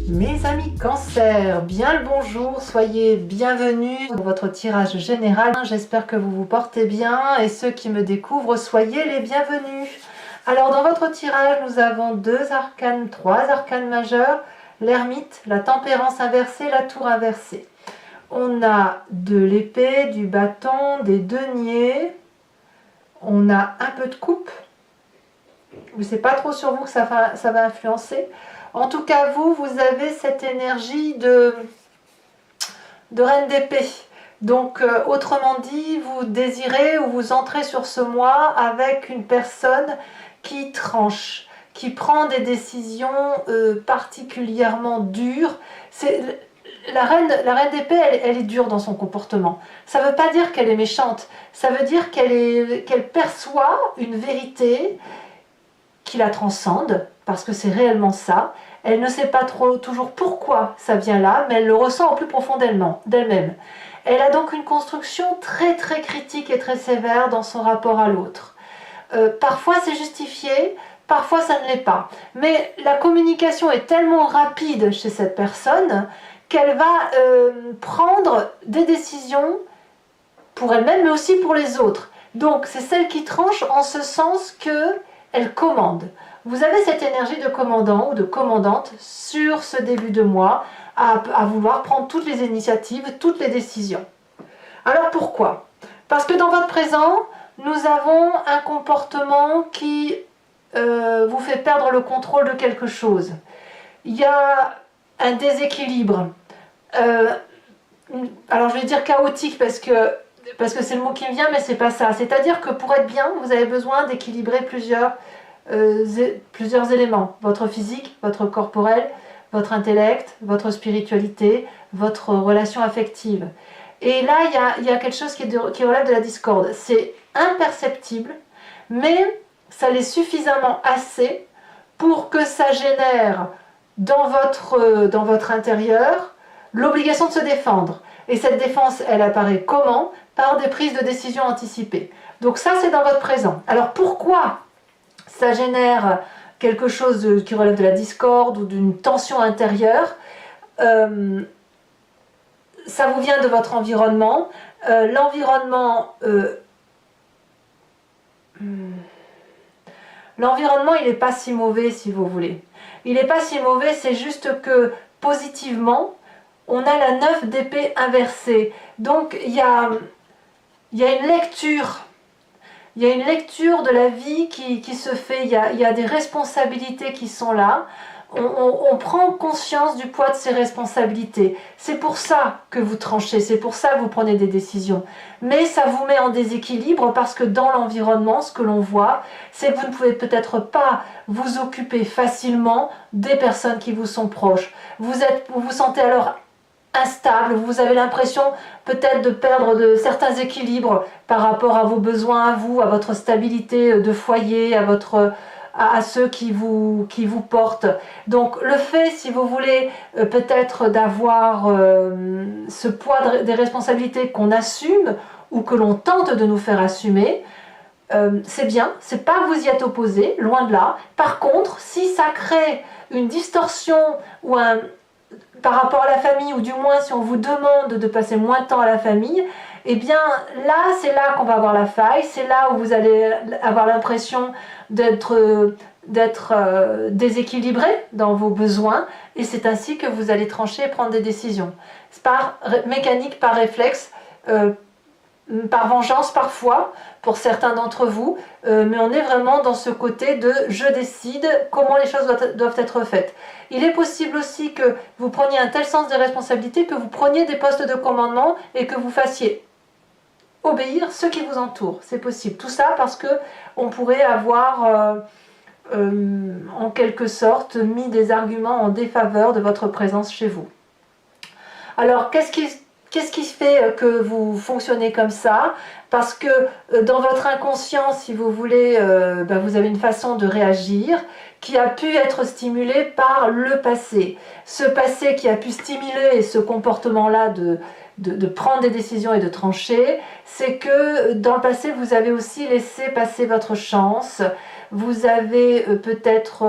Mes amis Cancer, bien le bonjour, soyez bienvenus dans votre tirage général. J'espère que vous vous portez bien et ceux qui me découvrent, soyez les bienvenus. Alors dans votre tirage, nous avons trois arcanes majeurs, l'ermite, la tempérance inversée, la tour inversée. On a de l'épée, du bâton, des deniers, on a un peu de coupe. Je ne sais pas trop sur vous que ça va influencer. En tout cas, vous avez cette énergie de reine d'épée. Donc, autrement dit, vous désirez ou vous entrez sur ce mois avec une personne qui tranche, qui prend des décisions particulièrement dures. La reine d'épée, elle est dure dans son comportement. Ça ne veut pas dire qu'elle est méchante. Ça veut dire qu'elle perçoit une vérité qui la transcende, parce que c'est réellement ça. Elle ne sait pas toujours pourquoi ça vient là, mais elle le ressent au plus profond d'elle-même. Elle a donc une construction très très critique et très sévère dans son rapport à l'autre. Parfois c'est justifié, parfois ça ne l'est pas. Mais la communication est tellement rapide chez cette personne qu'elle va prendre des décisions pour elle-même, mais aussi pour les autres. Donc c'est celle qui tranche en ce sens qu'elle commande. Vous avez cette énergie de commandant ou de commandante sur ce début de mois à vouloir prendre toutes les initiatives, toutes les décisions. Alors pourquoi? Parce que dans votre présent, nous avons un comportement qui vous fait perdre le contrôle de quelque chose. Il y a un déséquilibre. Alors je vais dire chaotique parce que c'est le mot qui me vient, mais c'est pas ça. C'est-à-dire que pour être bien, vous avez besoin d'équilibrer plusieurs éléments. Votre physique, votre corporel, votre intellect, votre spiritualité, votre relation affective. Et là, il y a quelque chose qui relève de la discorde. C'est imperceptible, mais ça l'est suffisamment assez pour que ça génère dans votre intérieur l'obligation de se défendre. Et cette défense, elle apparaît comment? Par des prises de décision anticipées. Donc ça, c'est dans votre présent. Alors pourquoi ça génère quelque chose qui relève de la discorde ou d'une tension intérieure? Ça vous vient de votre environnement. L'environnement, il n'est pas si mauvais, si vous voulez. Il n'est pas si mauvais, c'est juste que positivement, on a la 9 d'épée inversée. Donc il y a une lecture. Il y a une lecture de la vie qui se fait, il y a des responsabilités qui sont là. On prend conscience du poids de ces responsabilités. C'est pour ça que vous tranchez, c'est pour ça que vous prenez des décisions. Mais ça vous met en déséquilibre parce que dans l'environnement, ce que l'on voit, c'est que vous ne pouvez peut-être pas vous occuper facilement des personnes qui vous sont proches. Vous vous sentez alors instable, vous avez l'impression peut-être de perdre certains équilibres par rapport à vos besoins à vous, à votre stabilité de foyer, à ceux qui vous portent. Donc le fait, si vous voulez, peut-être d'avoir ce poids des responsabilités qu'on assume ou que l'on tente de nous faire assumer, c'est bien, c'est pas que vous y êtes opposé, loin de là. Par contre, si ça crée une distorsion ou par rapport à la famille, ou du moins si on vous demande de passer moins de temps à la famille, eh bien là, c'est là qu'on va avoir la faille, c'est là où vous allez avoir l'impression d'être déséquilibré dans vos besoins, et c'est ainsi que vous allez trancher et prendre des décisions. C'est par mécanique, par réflexe, par vengeance parfois, pour certains d'entre vous, mais on est vraiment dans ce côté de « je décide comment les choses doivent être faites ». Il est possible aussi que vous preniez un tel sens des responsabilités que vous preniez des postes de commandement et que vous fassiez obéir ceux qui vous entourent. C'est possible. Tout ça parce qu'on pourrait avoir en quelque sorte mis des arguments en défaveur de votre présence chez vous. Alors qu'est-ce qui fait que vous fonctionnez comme ça? Parce que dans votre inconscient, si vous voulez, vous avez une façon de réagir qui a pu être stimulée par le passé. Ce passé qui a pu stimuler ce comportement-là de prendre des décisions et de trancher, c'est que dans le passé, vous avez aussi laissé passer votre chance. Vous avez peut-être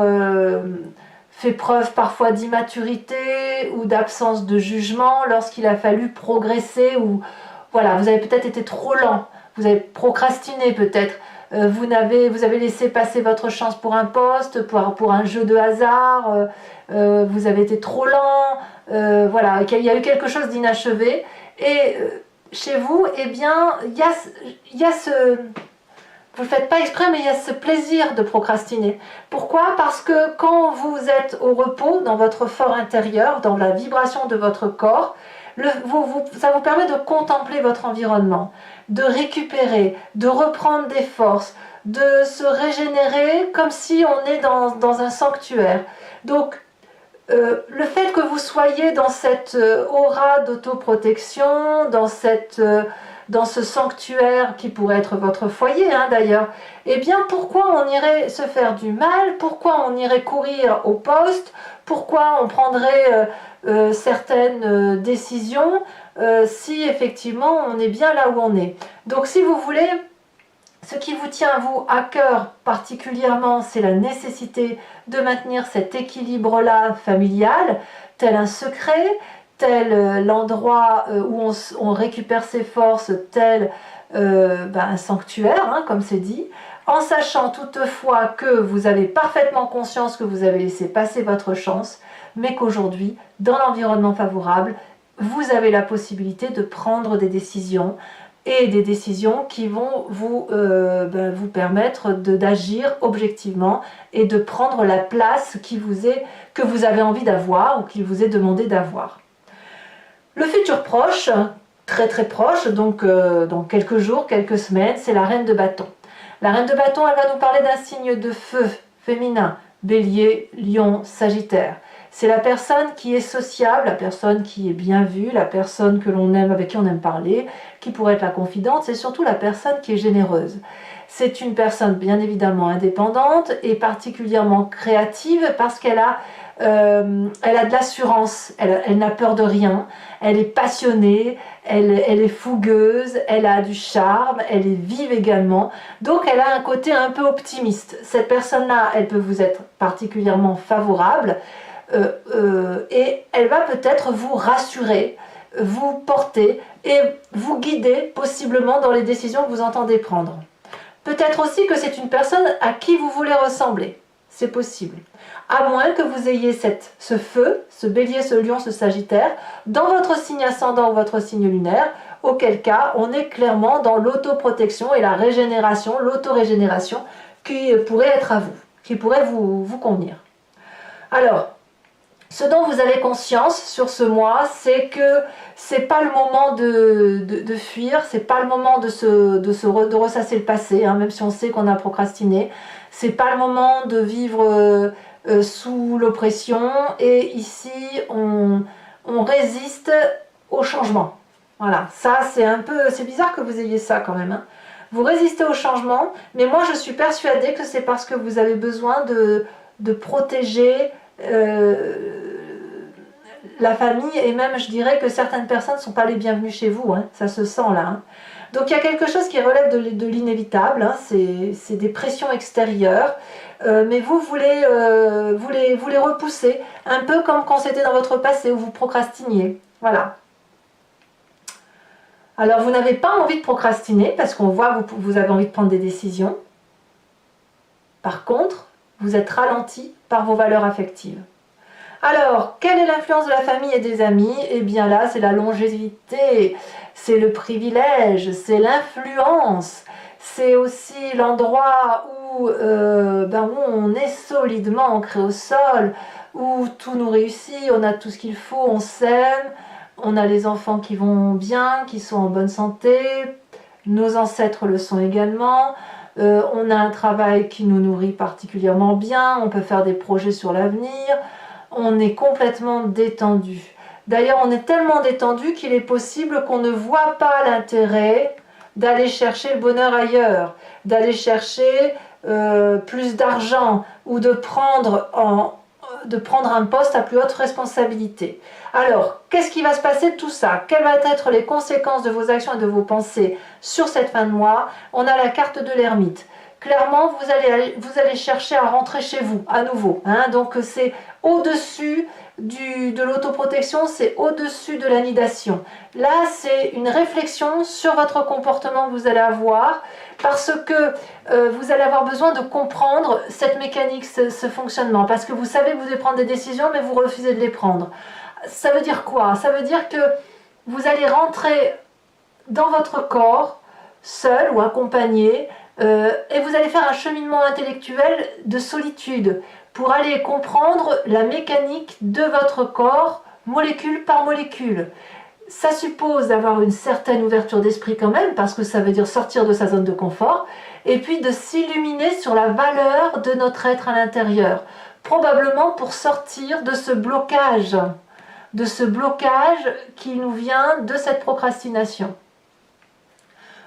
fait preuve parfois d'immaturité ou d'absence de jugement lorsqu'il a fallu progresser, ou voilà, vous avez peut-être été trop lent, vous avez procrastiné peut-être, vous avez laissé passer votre chance pour un poste, pour un jeu de hasard, vous avez été trop lent, voilà, il y a eu quelque chose d'inachevé, et chez vous, eh bien, il y a ce... Vous ne le faites pas exprès, mais il y a ce plaisir de procrastiner. Pourquoi? Parce que quand vous êtes au repos, dans votre fort intérieur, dans la vibration de votre corps, ça vous permet de contempler votre environnement, de récupérer, de reprendre des forces, de se régénérer comme si on est dans un sanctuaire. Donc, le fait que vous soyez dans cette aura d'autoprotection, dans ce sanctuaire qui pourrait être votre foyer, hein, d'ailleurs, eh bien pourquoi on irait se faire du mal? Pourquoi on irait courir au poste? Pourquoi on prendrait certaines décisions si effectivement on est bien là où on est? Donc si vous voulez, ce qui vous tient vous à cœur particulièrement, c'est la nécessité de maintenir cet équilibre-là familial, tel un secret, tel l'endroit où on récupère ses forces, tel un sanctuaire, hein, comme c'est dit, en sachant toutefois que vous avez parfaitement conscience que vous avez laissé passer votre chance, mais qu'aujourd'hui, dans l'environnement favorable, vous avez la possibilité de prendre des décisions, et des décisions qui vont vous permettre d'agir objectivement et de prendre la place que vous avez envie d'avoir ou qu'il vous est demandé d'avoir. Le futur proche, très très proche, donc dans quelques jours, quelques semaines, c'est la reine de bâton. La reine de bâton, elle va nous parler d'un signe de feu féminin, Bélier, Lion, Sagittaire. C'est la personne qui est sociable, la personne qui est bien vue, la personne que l'on aime, avec qui on aime parler, qui pourrait être la confidente, c'est surtout la personne qui est généreuse. C'est une personne bien évidemment indépendante et particulièrement créative parce qu'elle a de l'assurance, elle n'a peur de rien, elle est passionnée, elle est fougueuse, elle a du charme, elle est vive également, donc elle a un côté un peu optimiste. Cette personne-là, elle peut vous être particulièrement favorable, et elle va peut-être vous rassurer, vous porter et vous guider possiblement dans les décisions que vous entendez prendre. Peut-être aussi que c'est une personne à qui vous voulez ressembler, c'est possible. À moins que vous ayez ce feu, ce bélier, ce lion, ce sagittaire, dans votre signe ascendant ou votre signe lunaire, auquel cas on est clairement dans l'autoprotection et la régénération, l'autorégénération qui pourrait être à vous, qui pourrait vous convenir. Alors, ce dont vous avez conscience sur ce mois, c'est que c'est pas le moment de fuir, c'est pas le moment de ressasser le passé, hein, même si on sait qu'on a procrastiné. C'est pas le moment de vivre sous l'oppression. Et ici, on résiste au changement. Voilà, ça c'est bizarre que vous ayez ça quand même. Hein. Vous résistez au changement, mais moi je suis persuadée que c'est parce que vous avez besoin de protéger la famille, et même je dirais que certaines personnes ne sont pas les bienvenues chez vous, hein, ça se sent là. Hein. Donc il y a quelque chose qui relève de l'inévitable, hein, c'est des pressions extérieures, mais vous voulez repousser, un peu comme quand c'était dans votre passé où vous procrastiniez. Voilà. Alors vous n'avez pas envie de procrastiner parce qu'on voit que vous avez envie de prendre des décisions. Par contre, vous êtes ralenti par vos valeurs affectives. Alors, quelle est l'influence de la famille et des amis? Eh bien là, c'est la longévité, c'est le privilège, c'est l'influence, c'est aussi l'endroit où on est solidement ancré au sol, où tout nous réussit, on a tout ce qu'il faut, on s'aime, on a les enfants qui vont bien, qui sont en bonne santé, nos ancêtres le sont également. On a un travail qui nous nourrit particulièrement bien, on peut faire des projets sur l'avenir, on est complètement détendu. D'ailleurs, on est tellement détendu qu'il est possible qu'on ne voit pas l'intérêt d'aller chercher le bonheur ailleurs, d'aller chercher plus d'argent ou de prendre un poste à plus haute responsabilité. Alors, qu'est-ce qui va se passer de tout ça? Quelles vont être les conséquences de vos actions et de vos pensées sur cette fin de mois? On a la carte de l'ermite. clairement, vous allez chercher à rentrer chez vous, à nouveau. Hein. Donc, c'est au-dessus de l'autoprotection, c'est au-dessus de l'anidation. Là, c'est une réflexion sur votre comportement que vous allez avoir, parce que vous allez avoir besoin de comprendre cette mécanique, ce fonctionnement, parce que vous savez que vous devez prendre des décisions, mais vous refusez de les prendre. Ça veut dire quoi? Ça veut dire que vous allez rentrer dans votre corps, seul ou accompagné, et vous allez faire un cheminement intellectuel de solitude pour aller comprendre la mécanique de votre corps, molécule par molécule. Ça suppose d'avoir une certaine ouverture d'esprit quand même, parce que ça veut dire sortir de sa zone de confort, et puis de s'illuminer sur la valeur de notre être à l'intérieur, probablement pour sortir de ce blocage qui nous vient de cette procrastination.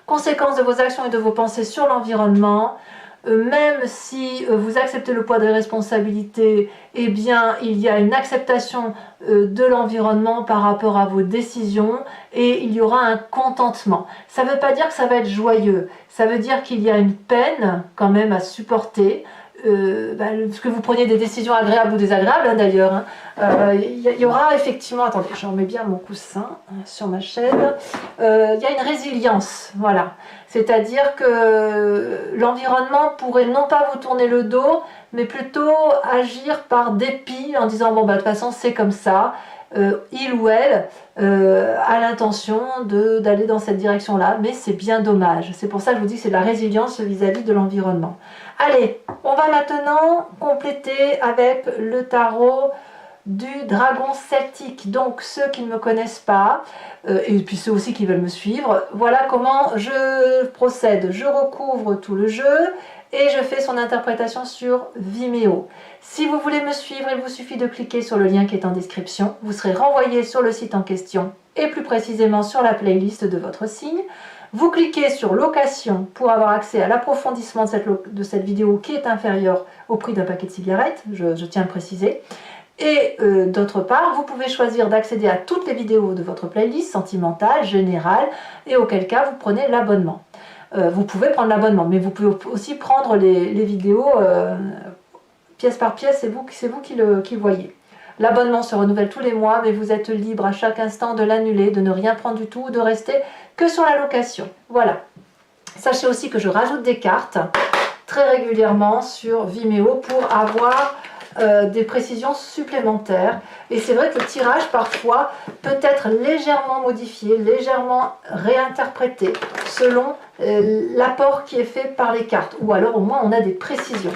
Conséquence de vos actions et de vos pensées sur l'environnement, même si vous acceptez le poids des responsabilités, eh bien il y a une acceptation de l'environnement par rapport à vos décisions et il y aura un contentement. Ça ne veut pas dire que ça va être joyeux, ça veut dire qu'il y a une peine quand même à supporter. Que vous preniez des décisions agréables ou désagréables hein, d'ailleurs. Hein. Y aura effectivement, attendez, je remets bien mon coussin sur ma chaise. Il y a une résilience, voilà. C'est-à-dire que l'environnement pourrait non pas vous tourner le dos, mais plutôt agir par dépit en disant bon bah de toute façon c'est comme ça. Il ou elle a l'intention d'aller dans cette direction-là, mais c'est bien dommage. C'est pour ça que je vous dis que c'est de la résilience vis-à-vis de l'environnement. Allez, on va maintenant compléter avec le tarot du dragon celtique. Donc ceux qui ne me connaissent pas, et puis ceux aussi qui veulent me suivre, voilà comment je procède. Je recouvre tout le jeu et je fais son interprétation sur Vimeo. Si vous voulez me suivre, il vous suffit de cliquer sur le lien qui est en description. Vous serez renvoyé sur le site en question et plus précisément sur la playlist de votre signe. Vous cliquez sur location pour avoir accès à l'approfondissement de cette vidéo qui est inférieur au prix d'un paquet de cigarettes, je tiens à le préciser. Et d'autre part, vous pouvez choisir d'accéder à toutes les vidéos de votre playlist sentimentale, générale, et auquel cas vous prenez l'abonnement. Vous pouvez prendre l'abonnement, mais vous pouvez aussi prendre les vidéos pièce par pièce, c'est vous qui le voyez. L'abonnement se renouvelle tous les mois, mais vous êtes libre à chaque instant de l'annuler, de ne rien prendre du tout, de rester que sur la location. Voilà. Sachez aussi que je rajoute des cartes très régulièrement sur Vimeo pour avoir des précisions supplémentaires. Et c'est vrai que le tirage parfois peut être légèrement modifié, légèrement réinterprété selon l'apport qui est fait par les cartes. Ou alors au moins on a des précisions.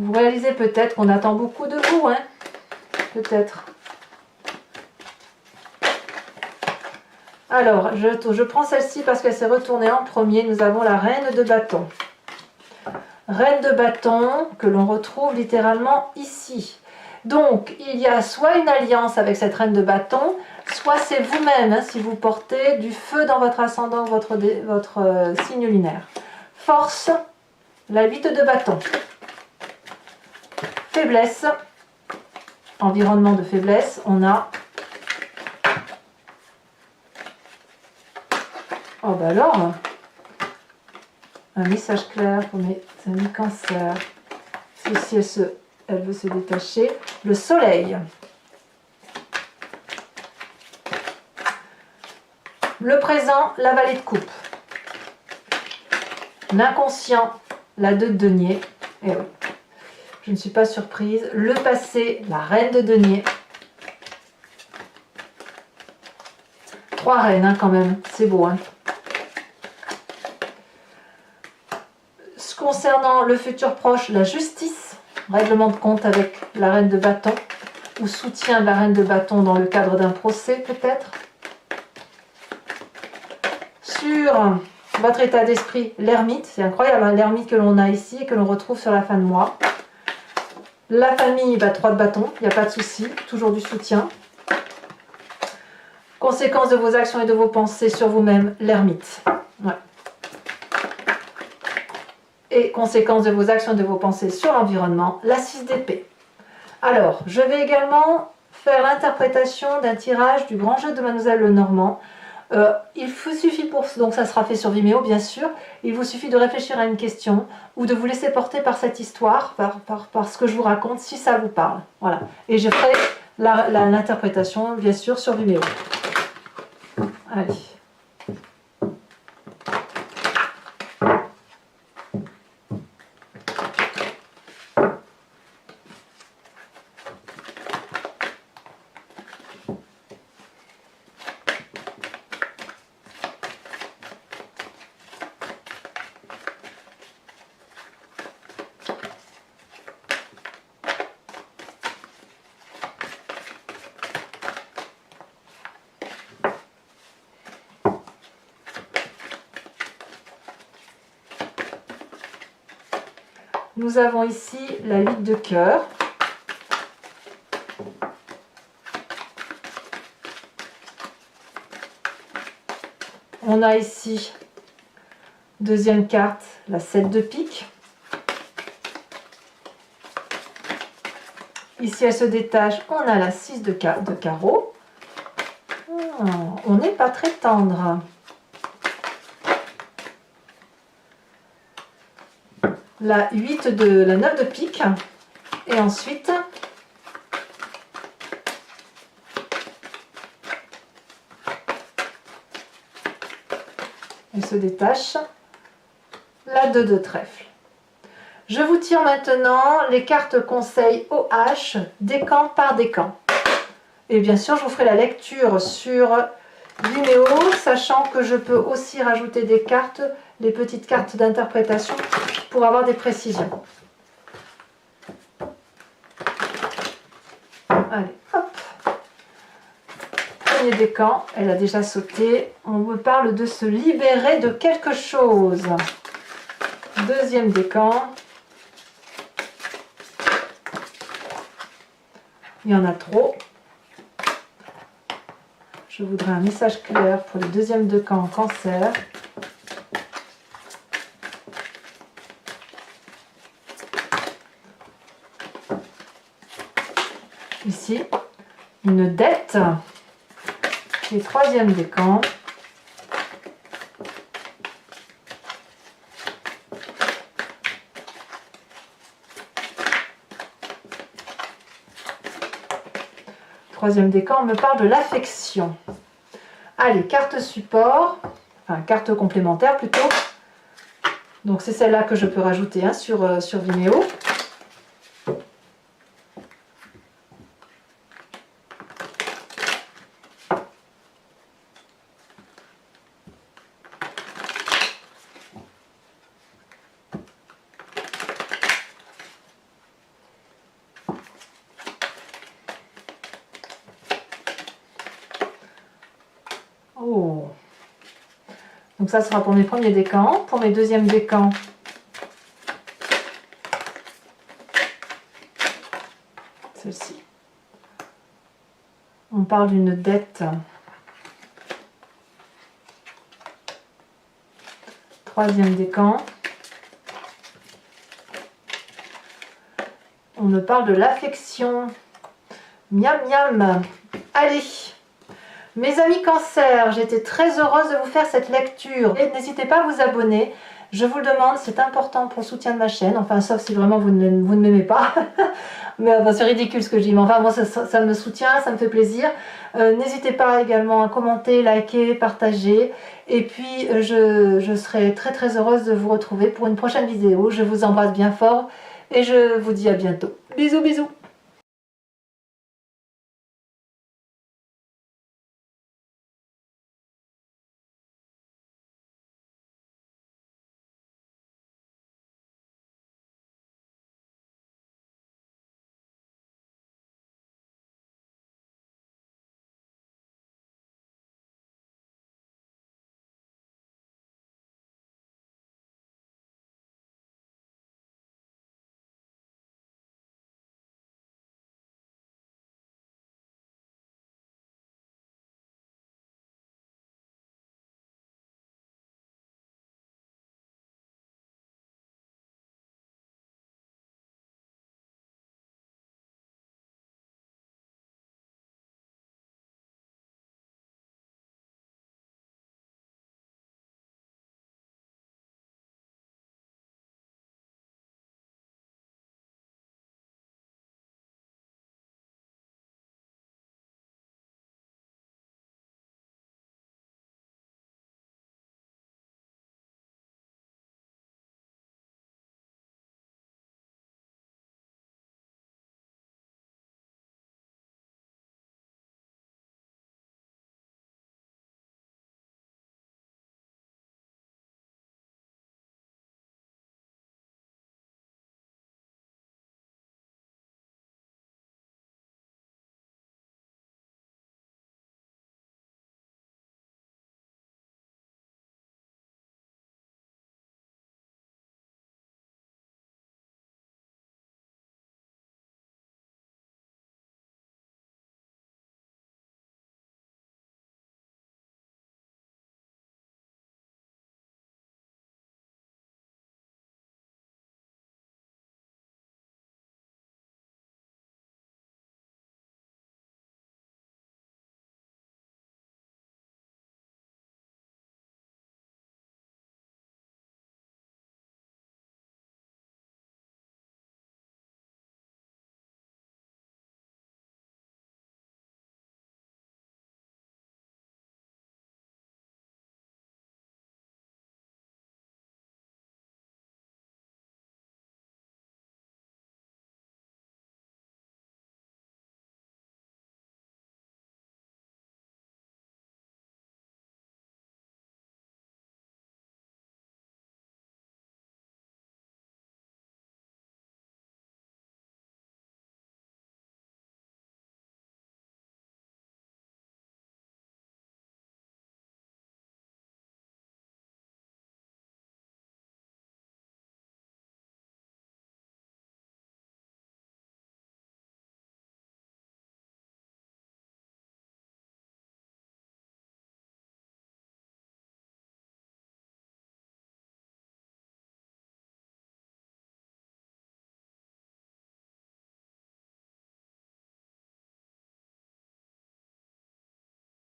Vous réalisez peut-être qu'on attend beaucoup de vous, hein? Peut-être. Alors, je prends celle-ci parce qu'elle s'est retournée en premier. Nous avons la reine de bâton. Reine de bâton que l'on retrouve littéralement ici. Donc, il y a soit une alliance avec cette reine de bâton, soit c'est vous-même, hein, si vous portez du feu dans votre ascendant, votre signe lunaire. Force, la 8 de bâton. Faiblesse, environnement de faiblesse, on a... Oh bah alors, un message clair pour mes amis cancer. Si elle veut se détacher. Le soleil. Le présent, la vallée de coupe. L'inconscient, la 2 de denier. Et oui. Je ne suis pas surprise. Le passé, la reine de denier. 3 reines hein, quand même, c'est beau. Hein. Concernant le futur proche, la justice, règlement de compte avec la reine de bâton, ou soutien de la reine de bâton dans le cadre d'un procès peut-être. Sur votre état d'esprit, l'ermite, c'est incroyable, hein, l'ermite que l'on a ici et que l'on retrouve sur la fin de mois. La famille, 3 de bâton, il n'y a pas de souci, toujours du soutien. Conséquence de vos actions et de vos pensées sur vous-même, l'ermite. Ouais. et conséquence de vos actions et de vos pensées sur l'environnement, la 6 d'épée. Alors, je vais également faire l'interprétation d'un tirage du grand jeu de Mademoiselle Lenormand. Il vous suffit donc ça sera fait sur Vimeo bien sûr, il vous suffit de réfléchir à une question ou de vous laisser porter par cette histoire, par ce que je vous raconte si ça vous parle. Voilà. Et je ferai l'interprétation bien sûr sur Vimeo. Allez. Nous avons ici la 8 de cœur. On a ici, deuxième carte, la 7 de pique. Ici, elle se détache, on a la 6 de carreau. On n'est pas très tendre. La 9 de pique. Et ensuite, elle se détache, la 2 de trèfle. Je vous tire maintenant les cartes conseils OH, décan par décan. Et bien sûr, je vous ferai la lecture sur Vimeo, sachant que je peux aussi rajouter des cartes, les petites cartes d'interprétation, pour avoir des précisions. Allez, hop. Premier décan, elle a déjà sauté. On me parle de se libérer de quelque chose. Deuxième décan. Il y en a trop. Je voudrais un message clair pour le deuxième décan en cancer. Ici, une dette. Et troisième décan. Troisième décan, on me parle de l'affection. Allez, carte support, enfin carte complémentaire plutôt. Donc c'est celle-là que je peux rajouter hein, sur Vimeo. Oh. Donc ça sera pour mes premiers décans. Pour mes deuxièmes décans, celle-ci. On parle d'une dette. Troisième décan. On me parle de l'affection. Miam miam. Allez. Mes amis cancer, j'étais très heureuse de vous faire cette lecture. Et n'hésitez pas à vous abonner. Je vous le demande, c'est important pour le soutien de ma chaîne. Enfin, sauf si vraiment vous ne m'aimez pas. Mais c'est ridicule ce que je dis. Mais enfin, moi, ça me soutient, ça me fait plaisir. N'hésitez pas également à commenter, liker, partager. Et puis, je serai très très heureuse de vous retrouver pour une prochaine vidéo. Je vous embrasse bien fort et je vous dis à bientôt. Bisous, bisous.